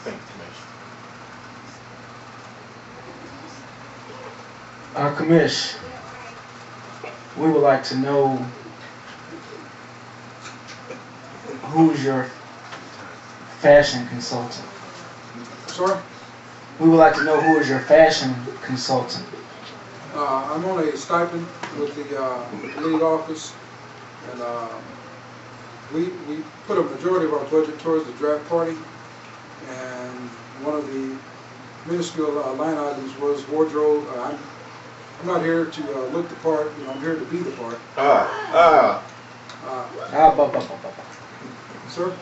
Thank you, Commissioner. Commish, we would like to know who's your fashion consultant. Sorry? We would like to know who is your fashion consultant. I'm on a stipend with the league office, and we put a majority of our budget towards the draft party, and one of the minuscule line items was wardrobe. I'm not here to look the part, you know, I'm here to be the part. Sir?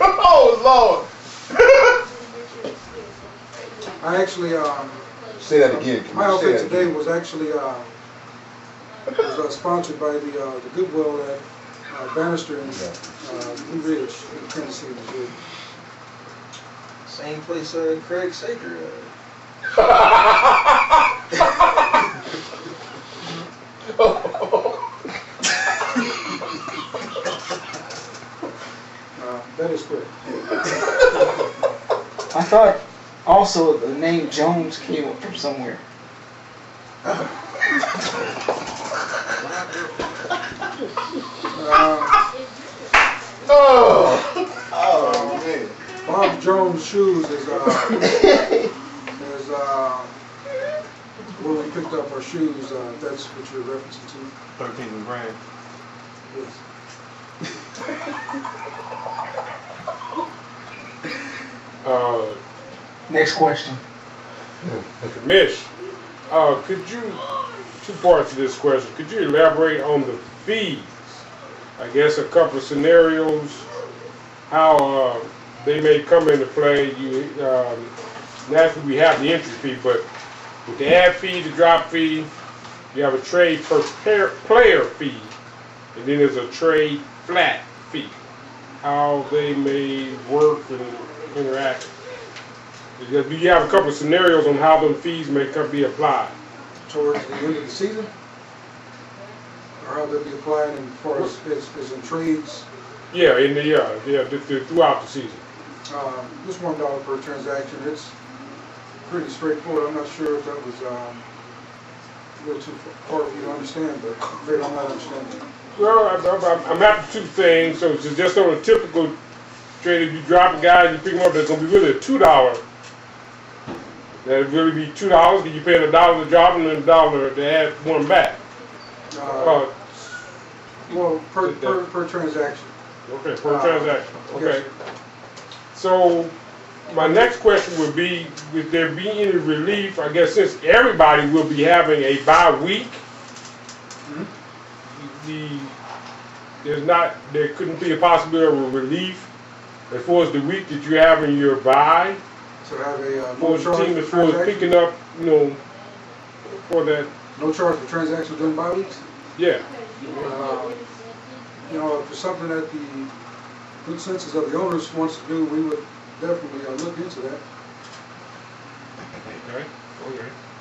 Oh, Lord! I actually, say that again. my outfit today was actually sponsored by the Goodwill at Bannister in Blue Ridge, in Tennessee, Missouri. Same place Craig Sager. That is correct. I thought also the name Jones came up from somewhere. Man. Bob Jones' shoes is where we picked up our shoes. That's what you're referencing to. 13th and Grand. Yes. Next question. Mish, could you, two parts to this question, could you elaborate on the fees? I guess a couple of scenarios, how they may come into play. Naturally we have the entry fee, but with the ad fee, the drop fee, you have a trade per player fee, and then there's a trade flat fee. How they may work and interact. Do you have a couple of scenarios on how those fees may be applied? Towards the end of the season? Or how they'll be applied as far as in trades? Yeah, throughout the season. Just $1 per transaction. It's pretty straightforward. I'm not sure if that was a little too far for you to understand, but I'm not understanding. Well, I'm after two things. So it's just on a typical trade, if you drop a guy and you pick him up, that's going to be really a $2. That'd really be $2 because you paying $1 to drop and then $1 to add one back. Well, per transaction. Okay, per transaction. Okay. Yes. So my next question would be, would there be any relief, I guess, since everybody will be having a bye week, there couldn't be a possibility of a relief as far as the week that you have in your bye? So have a For the team as far as picking up, for that. No charge for transactions during bye weeks? Yeah. If it's something that the good senses of the owners wants to do, we would definitely look into that. Okay.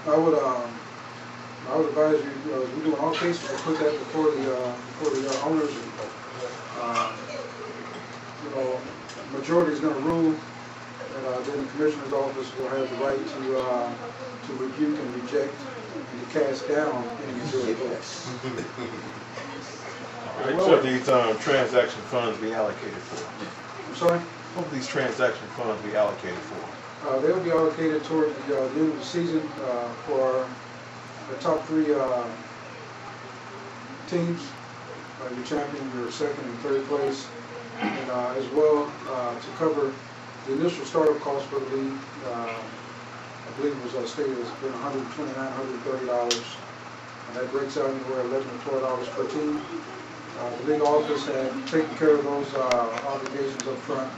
I would advise you, we do in all cases, to put that before the owners. Majority is going to rule, and then the commissioner's office will have the right to rebuke and reject and to cast down any majority votes. What will these transaction funds be allocated for? I'm sorry? What will these transaction funds be allocated for? They'll be allocated toward the end of the season for the top three teams, your champion, your second and third place, and as well to cover the initial startup cost for the league. I believe it was stated as been $129, $130, and that breaks out anywhere $11 to $12 per team. The league office had taken care of those obligations up front,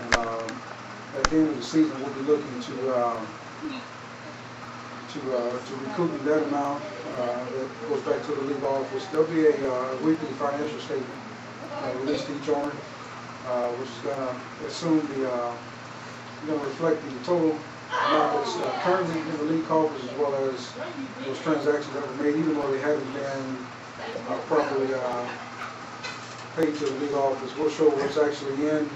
and at the end of the season, we'll be looking to recoup that amount that goes back to the league office. There'll be a weekly financial statement released to each owner, which is going to assume reflect the total amount that's currently in the league office, as well as those transactions that were made, even though they haven't been properly paid to the league office. We'll show what's actually in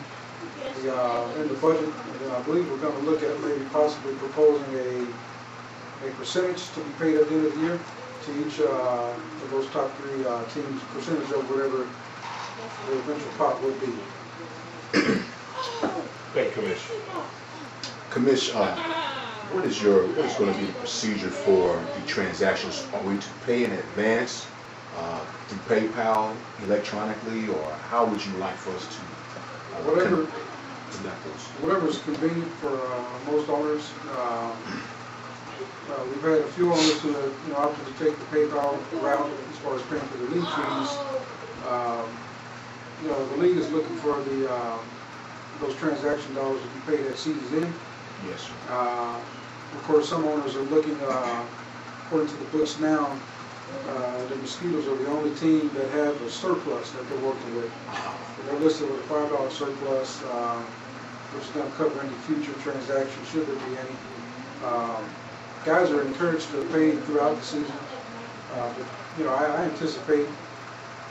the budget, and then I believe we're going to look at maybe possibly proposing a percentage to be paid at the end of the year to each of those top 3 teams, percentage of whatever the eventual pot would be. Thank you, Commissioner. Commissioner, what is going to be the procedure for the transactions? Are we to pay in advance through PayPal, electronically, or how would you like for us to conduct those? Whatever is convenient for most owners. We've had a few owners who have opted to take the PayPal route as far as paying for the league fees. The league is looking for those transaction dollars to be paid at season's end. Yes, sir. Of course, some owners are looking, according to the books now, the Mosquitoes are the only team that have a surplus that they're working with. They're listed with a $5 surplus, which is going to cover any future transactions, should there be any. Guys are encouraged to pay throughout the season. But, I anticipate,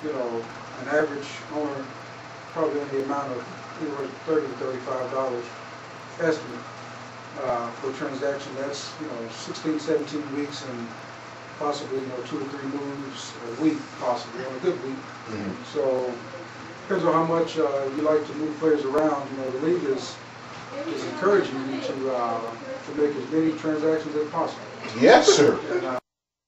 an average owner probably in the amount of anywhere $30 to $35 estimate for a transaction. That's 16, 17 weeks and possibly 2 or 3 moves a week, possibly on a good week. Mm-hmm. So depends on how much you like to move players around. The league is encouraging you to make as many transactions as possible. Yes, sir. And,